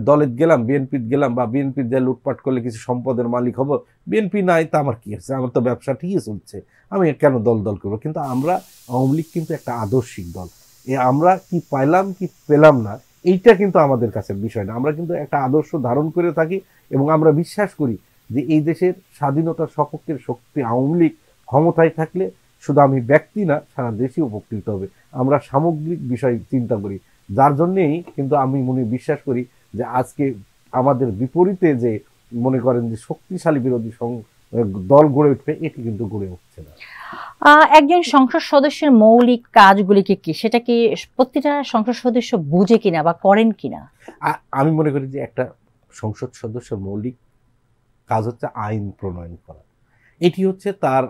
দলের গেলাম, বিএনপির গেলাম, বা বিএনপির যে লুটপাট করলে কিছু সম্পদের মালিক হব, বিএনপি নাই তা আমার কি আছে, আমার তো ব্যবসা ঠিকই চলছে, আমি কেন দল করবো। কিন্তু আমরা আওয়ামী লীগ কিন্তু একটা আদর্শিক দল। আমরা কি পাইলাম কি পেলাম না, এইটা কিন্তু আমাদের কাছে বিষয় না। আমরা কিন্তু একটা আদর্শ ধারণ করে থাকি এবং আমরা বিশ্বাস করি যে এই দেশের স্বাধীনতার সপক্ষের শক্তি আওয়ামী লীগ ক্ষমতায় থাকলে শুধু আমি ব্যক্তি না, সারা দেশই উপকৃত হবে। আমরা সামগ্রিক বিষয় চিন্তা করি, যার জন্যেই কিন্তু আমি বিশ্বাস করি যে আজকে আমাদের বিপরীতে যে মনে করেন যে শক্তিশালী বিরোধী দল গড়ে উঠবে, এটি কিন্তু গড়ে উঠছে না। একজন সংসদ সদস্যের মৌলিক কাজগুলি কি সেটা কি প্রতিটা সংসদ সদস্য বুঝে কিনা বা করেন কিনা? আমি মনে করি যে একটা সংসদ সদস্যের মৌলিক কাজ হচ্ছে আইন প্রণয়ন করা। এটি হচ্ছে তার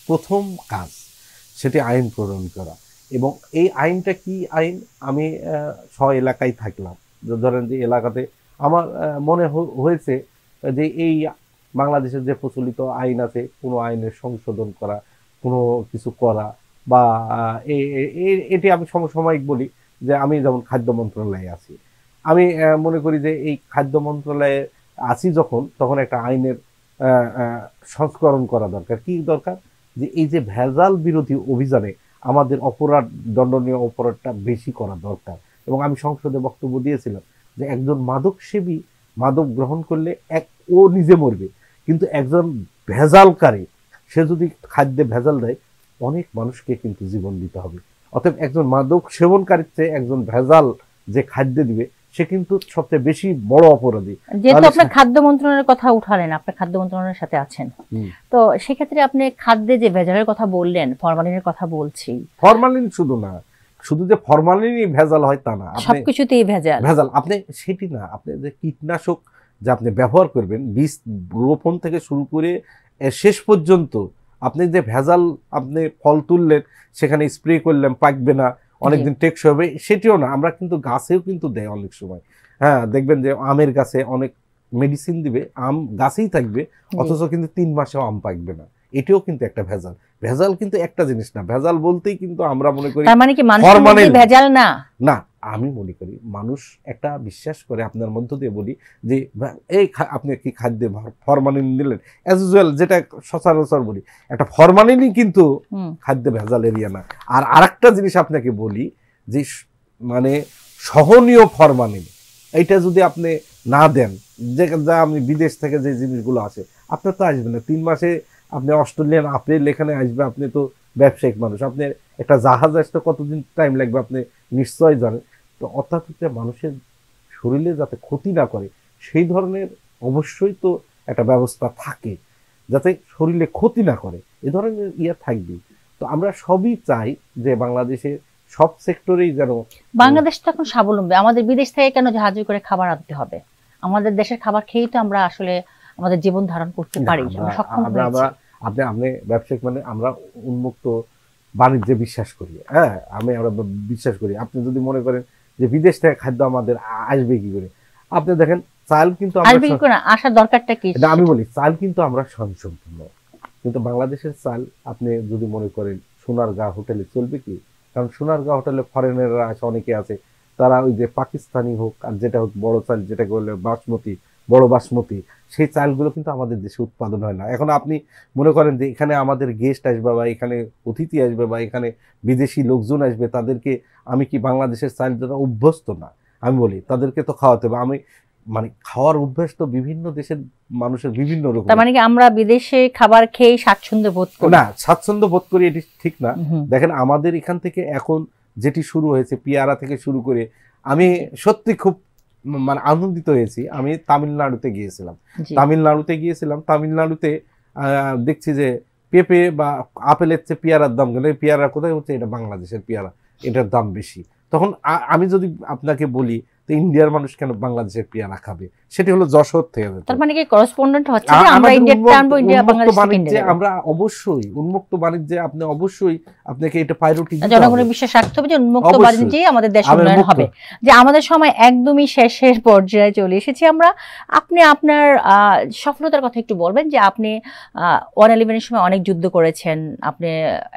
প্রথম কাজ, সেটি আইন প্রণয়ন করা। এবং এই আইনটা কি আইন, আমি এলাকায় থাকলাম, ধরেন যে এলাকাতে আমার মনে হয়েছে যে এই বাংলাদেশের যে প্রচলিত আইন আছে, কোনো আইনের সংশোধন করা, কোনো কিছু করা, বা এটি আমি সমসাময়িক বলি যে আমি যেমন খাদ্য মন্ত্রণালয়ে আছি, আমি মনে করি যে এই খাদ্য মন্ত্রণালয়ে আছি যখন, তখন একটা আইনের সংস্করণ করা দরকার। কি দরকার? যে এই যে ভেজাল বিরোধী অভিযানে আমাদের অপরাধ, দণ্ডনীয় অপরাধটা বেশি করা দরকার। এবং আমি সংসদে বক্তব্য দিয়েছিলাম যে একজন মাদক সেবী মাদক গ্রহণ করলে ও নিজে মরবে, কিন্তু একজন ভেজালকারী সে যদি খাদ্যে ভেজাল দেয়, অনেক মানুষকে কিন্তু জীবন দিতে হবে। অতএব একজন মাদক সেবনকারীর চেয়ে একজন ভেজাল যে খাদ্য দিবে, সে কিন্তু সবচেয়ে বেশি বড় অপরাধী। যেহেতু আপনি খাদ্য মন্ত্রণালয়ের কথা উঠালেন, আপনি খাদ্য মন্ত্রণালয়ের সাথে আছেন, তো সেক্ষেত্রে আপনি খাদ্যে যে ভেজালের কথা বললেন, ফরমালিনের কথা বলছি। ফরমালিন শুধু না, শুধু যে ফরমালিনই ভেজাল হয় তা না, সবকিছুতেই ভেজাল। আপনি সেটি না, আপনি যে কীটনাশক যে আপনি ব্যবহার করবেন, বীজ রোপণ থেকে শুরু করে শেষ পর্যন্ত আপনি যে ভেজাল, আপনি ফল তুললেন, সেখানে স্প্রে করলেন, পাকবে না, অনেকদিন টেকসই হবে, সেটিও না। আমরা কিন্তু গাছেও কিন্তু দেয় অনেক সময়। হ্যাঁ, দেখবেন যে আমের গাছে অনেক মেডিসিন দিবে, আম গাছেই থাকবে, অথচ কিন্তু 3 মাসেও আম পাকবে না। এটিও কিন্তু একটা ভেজাল। ভেজাল কিন্তু একটা জিনিস না, ভেজাল বলতেই কিন্তু আমরা মনে করি তার মানে কি মানুষের মধ্যে ভেজাল না। না, আমি মনে করি মানুষ একটা বিশ্বাস করে, আপনার মধ্য দিয়ে বলি যে এই আপনি কি খাদ্যে ফরমালিন দিলেন, অ্যাজ ইউজুয়াল যেটা সচরাচর বলি, একটা ফরমালিনই কিন্তু খাদ্যে ভেজাল এরিয়া না। আর আরেকটা জিনিস আপনাকে বলি যে মানে সহনীয় ফরমালিন, এইটা যদি আপনি না দেন, যে যা আমি বিদেশ থেকে যে জিনিসগুলো আসে, আপনার তো আসবে না 3 মাসে। আপনি অস্ট্রেলিয়ান আপেল এখানে আসবে, আপনি তো ব্যবসায়িক মানুষ, আপনি একটা জাহাজ আসতে কতদিন টাইম লাগবে আপনি নিশ্চয় জানেন। তো অর্থাৎ হচ্ছে মানুষের শরীরে যাতে ক্ষতি না করে, সেই ধরনের অবশ্যই তো একটা ব্যবস্থা থাকে যাতে শরীরে ক্ষতি না করে, এ ধরনের থাকবে। তো আমরা সবই চাই যে বাংলাদেশে সব সেক্টরেই যেন। বাংলাদেশ তো এখন স্বাবলম্বী, আমাদের বিদেশ থেকে কেন জাহাজে করে খাবার আনতে হবে? আমাদের দেশের খাবার খেয়েই তো আমরা আসলে আমাদের জীবন ধারণ করতে পারি, আমরা সক্ষম হয়েছি। আপনি ব্যবসায়িক মানে আমরা উন্মুক্ত বাণিজ্যে বিশ্বাস করি। হ্যাঁ, আমরা বিশ্বাস করি। আপনি যদি মনে করেন যে বিদেশ থেকে খাদ্য আমাদের আসবে কি করে, আপনি দেখেন চাল কিন্তু আসার দরকারটা কি, আমি বলি চাল কিন্তু আমরা স্বয়ংসম্পূর্ণ, কিন্তু বাংলাদেশের চাল আপনি যদি মনে করেন সোনারগাঁ হোটেলে চলবে কি? কারণ সোনারগাঁ হোটেলে ফরেনাররা আছে, অনেকে আছে, তারা ওই যে পাকিস্তানি হোক আর যেটা হোক বড় চাল, যেটাকে বলে বাসমতি, বড় বাসমতি, সেই চালগুলো কিন্তু আমাদের দেশে উৎপাদন হয় না। এখন আপনি মনে করেন যে এখানে আমাদের গেস্ট আসবে, বা এখানে অতিথি আসবে, বা এখানে বিদেশি লোকজন আসবে, তাদেরকে আমি কি বাংলাদেশের চাল যারা অভ্যস্ত না, আমি বলি তাদেরকে তো খাওয়াতে হবে। আমি মানে খাওয়ার অভ্যাস তো বিভিন্ন দেশের মানুষের বিভিন্ন রকম। তার মানে কি আমরা বিদেশে খাবার খেয়ে স্বাচ্ছন্দ্য বোধ করি না? স্বাচ্ছন্দ্য বোধ করি এটি ঠিক না। দেখেন আমাদের এখান থেকে এখন যেটি শুরু হয়েছে, পেয়ারা থেকে শুরু করে, আমি সত্যি খুব মানে আনন্দিত হয়েছি। আমি তামিলনাড়ুতে গিয়েছিলাম, তামিলনাড়ুতে দেখছি যে পেঁপে বা আপেলের চেয়ে পেয়ারার দাম গেলে, পেয়ারা কোথায় হচ্ছে, এটা বাংলাদেশের পেয়ারা, এটার দাম বেশি। তখন আমি যদি আপনাকে বলি তো ইন্ডিয়ার মানুষ কেন বাংলাদেশের পেয়ারা খাবে? সেটি হলো যশোর থেকে। তার মানে কি করেসপন্ডেন্ট হচ্ছে যে আমরা ইন্ডিয়াতে আনবো, ইন্ডিয়া বাংলাদেশ থেকে বাণিজ্যে আমরা অবশ্যই উন্মুক্ত বাণিজ্যে আপনি অবশ্যই আপনাকে এটা প্রায়োরিটি দিতে হবে। জনগণের বিশ্বাস রাখতে হবে যে উন্মুক্ত বাণিজ্যেই আমাদের দেশ উন্নয়ন হবে। যে আমাদের সময় একদমই শেষের পর্যায়ে চলে এসেছি আমরা। আপনি আপনার সফলতার কথা একটু বলবেন, যে আপনি 111-এর সময় অনেক যুদ্ধ করেছেন, আপনি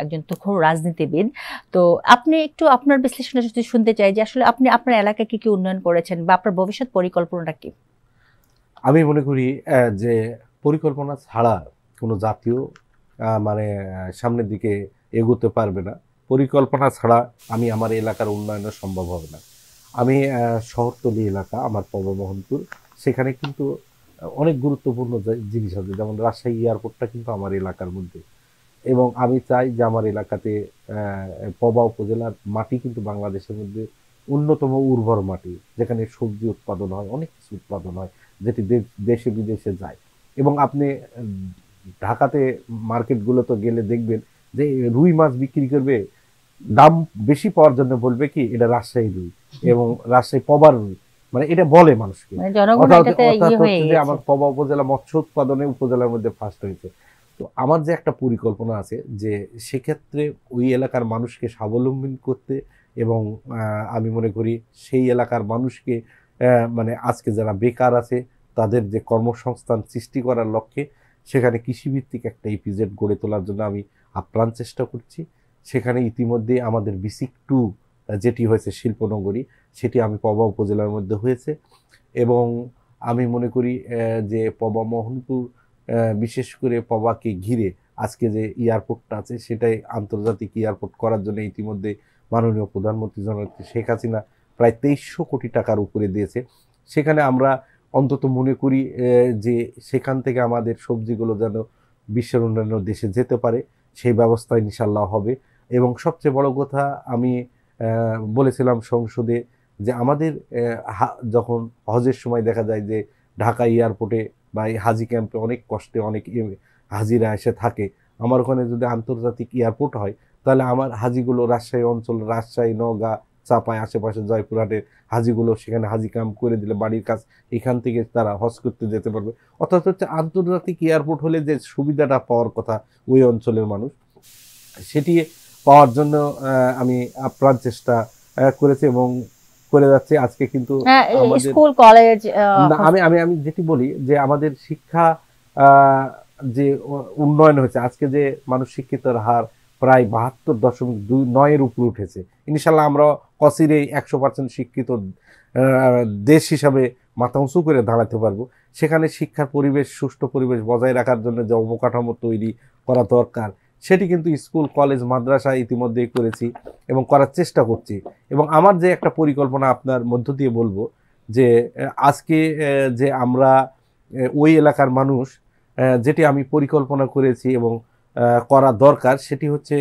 একজন তুখোড় রাজনীতিবিদ, তো আপনি একটু আপনার বিশ্লেষণটা যদি শুনতে চাই যে আসলে আপনি আপনার এলাকায় কি কি উন্নয়ন করেছেন বা আপনার ভবিষ্যৎ পরিকল্পনাটা কি? আমি মনে করি যে পরিকল্পনা ছাড়া কোনো জাতীয় মানে সামনের দিকে এগোতে পারবে না। পরিকল্পনা ছাড়া আমি আমার এলাকার উন্নয়ন সম্ভব হবে না। আমি শহরতলি এলাকা, আমার পবমোহনপুর, সেখানে কিন্তু অনেক গুরুত্বপূর্ণ জিনিস আছে, যেমন রাজশাহী এয়ারপোর্টটা কিন্তু আমার এলাকার মধ্যে। এবং আমি চাই যে আমার এলাকাতে পবা উপজেলার মাটি কিন্তু বাংলাদেশের মধ্যে অন্যতম উর্বর মাটি, যেখানে সবজি উৎপাদন হয়, অনেক কিছু উৎপাদন হয়, যেটি দেশে বিদেশে যায়। এবং আপনি ঢাকাতে মার্কেটগুলোতে গেলে দেখবেন যে রুই মাছ বিক্রি করবে, দাম বেশি পাওয়ার জন্য বলবে কি এটা রাজশাহী রুই এবং রাজশাহী পবার রুই, মানে এটা বলে মানুষকে। যে আমার পবা উপজেলা মৎস্য উৎপাদনে উপজেলার মধ্যে ফার্স্ট হয়েছে। তো আমার যে একটা পরিকল্পনা আছে যে সেক্ষেত্রে ওই এলাকার মানুষকে স্বাবলম্বী করতে, এবং আমি মনে করি সেই এলাকার মানুষকে মানে আজকে যারা বেকার আছে তাদের যে কর্মসংস্থান সৃষ্টি করার লক্ষ্যে সেখানে কৃষিভিত্তিক একটা ইপিজেড গড়ে তোলার জন্য আমি আপ্রাণ চেষ্টা করছি। সেখানে ইতিমধ্যে আমাদের বিসিক 2 যেটি হয়েছে শিল্পনগরী, সেটি আমি পবা উপজেলার মধ্যে হয়েছে। এবং আমি মনে করি যে পবা মোহনপুর, বিশেষ করে পবাকে ঘিরে আজকে যে এয়ারপোর্টটা আছে সেটাই আন্তর্জাতিক এয়ারপোর্ট করার জন্য ইতিমধ্যে মাননীয় প্রধানমন্ত্রী জননেত্রী শেখ হাসিনা প্রায় 2300 কোটি টাকার উপরে দিয়েছে। সেখানে আমরা অন্তত মনে করি যে সেখান থেকে আমাদের সবজিগুলো যেন বিশ্বের অন্যান্য দেশে যেতে পারে, সেই ব্যবস্থা ইনশাল্লাহ হবে। এবং সবচেয়ে বড় কথা, আমি বলেছিলাম সংসদে যে আমাদের যখন হজের সময় দেখা যায় যে ঢাকা এয়ারপোর্টে বা এই হাজি ক্যাম্পে অনেক কষ্টে অনেক হাজিরা এসে থাকে, আমার ওখানে যদি আন্তর্জাতিক এয়ারপোর্ট হয় তাহলে আমার হাজিগুলো রাজশাহী অঞ্চল, রাজশাহী, নওগাঁ, চাপায়, আশেপাশে জয়পুরহাটের হাজিগুলো সেখানে হাজি ক্যাম্প করে দিলে বাড়ির কাজ, এখান থেকে তারা হজ করতে যেতে পারবে। অর্থাৎ হচ্ছে আন্তর্জাতিক এয়ারপোর্ট হলে যে সুবিধাটা পাওয়ার কথা ওই অঞ্চলের মানুষ, সেটি পাওয়ার জন্য আমি আপ্রাণ চেষ্টা করেছি এবং করে যাচ্ছে। আজকে কিন্তু স্কুল কলেজ, আমি আমি আমি যেটি বলি যে আমাদের শিক্ষা যে উন্নয়ন হয়েছে, আজকে যে মানুষ শিক্ষিতের হার প্রায় 72.29-এর উপরে উঠেছে। ইনশাল্লাহ আমরা অচিরে 100% শিক্ষিত দেশ হিসাবে মাথা উঁচু করে দাঁড়াতে পারবো। সেখানে শিক্ষার পরিবেশ, সুষ্ঠু পরিবেশ বজায় রাখার জন্য যে অবকাঠামো তৈরি করা দরকার, সেটি কিন্তু স্কুল কলেজ মাদ্রাসা ইতিমধ্যেই করেছি এবং করার চেষ্টা করছি। এবং আমার যে একটা পরিকল্পনা আপনার মধ্য দিয়ে বলবো যে আজকে যে আমরা ওই এলাকার মানুষ, যেটি আমি পরিকল্পনা করেছি এবং করা দরকার, সেটি হচ্ছে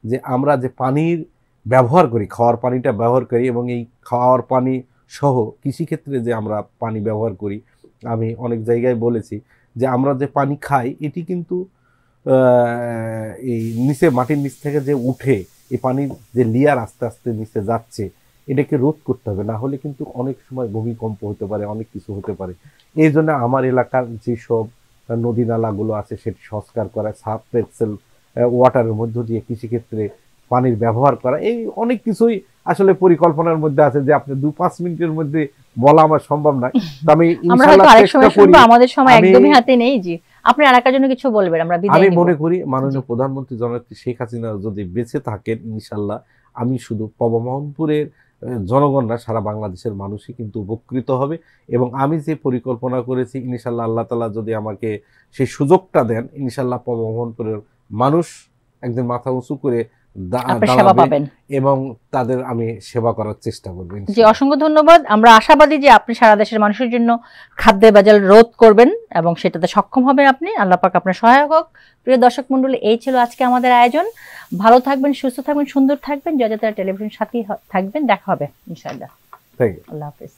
যে আমরা যে পানির ব্যবহার করি, খাওয়ার পানিটা ব্যবহার করি, এবং এই খাওয়ার পানি সহ কৃষিক্ষেত্রে যে আমরা পানি ব্যবহার করি, আমি অনেক জায়গায় বলেছি যে আমরা যে পানি খাই এটি কিন্তু এই নিচে মাটির নিচ থেকে যে উঠে এই পানির যে লেয়ার আস্তে আস্তে নিচে যাচ্ছে, এটাকে রোধ করতে হবে, না হলে কিন্তু অনেক সময় ভূমিকম্প হতে পারে, অনেক কিছু হতে পারে। এই জন্য আমার এলাকার যেসব নদী নালাগুলো আছে সেটি সংস্কার করা, সাবটেক্সেল ওয়াটারের মধ্য দিয়ে কৃষিক্ষেত্রে পানির ব্যবহার করা, এই অনেক কিছুই আসলে পরিকল্পনার মধ্যে আছে, যে আপনি 2-5 মিনিটের মধ্যে বলা আমার সম্ভব নয়। আমি আমাদের সময় একদমই হাতে নেই। জি, আপনি এলাকার জন্য কিছু বলবেন? আমি মনে করি মাননীয় প্রধানমন্ত্রী জননেত্রী শেখ হাসিনা যদি বেঁচে থাকেন, ইনশাল্লাহ আমি শুধু পবমোহনপুরের জনগণ না, সারা বাংলাদেশের মানুষই কিন্তু উপকৃত হবে। এবং আমি যে পরিকল্পনা করেছি, ইনশাল্লাহ আল্লাহ তাআলা যদি আমাকে সেই সুযোগটা দেন, ইনশাল্লাহ পবমোহনপুরের মানুষ একদিন মাথা উঁচু করে দাঁড়াবে এবং তাদের আমি সেবা করার চেষ্টা করব। জি, অসংখ্য ধন্যবাদ। আমরা আশাবাদী যে আপনি সারা দেশের মানুষের জন্য খাদ্যের ভেজাল রোধ করবেন এবং সেটাতে সক্ষম হবেন আপনি। আল্লাহ পাক আপনার সহায়ক হোক। প্রিয় দর্শক মণ্ডলী, এই ছিল আজকে আমাদের আয়োজন। ভালো থাকবেন, সুস্থ থাকবেন, সুন্দর থাকবেন, জয়যাত্রা টেলিভিশন সাথেই থাকবেন। দেখা হবে ইনশাআল্লাহ। Thank you. আল্লাহ হাফেজ।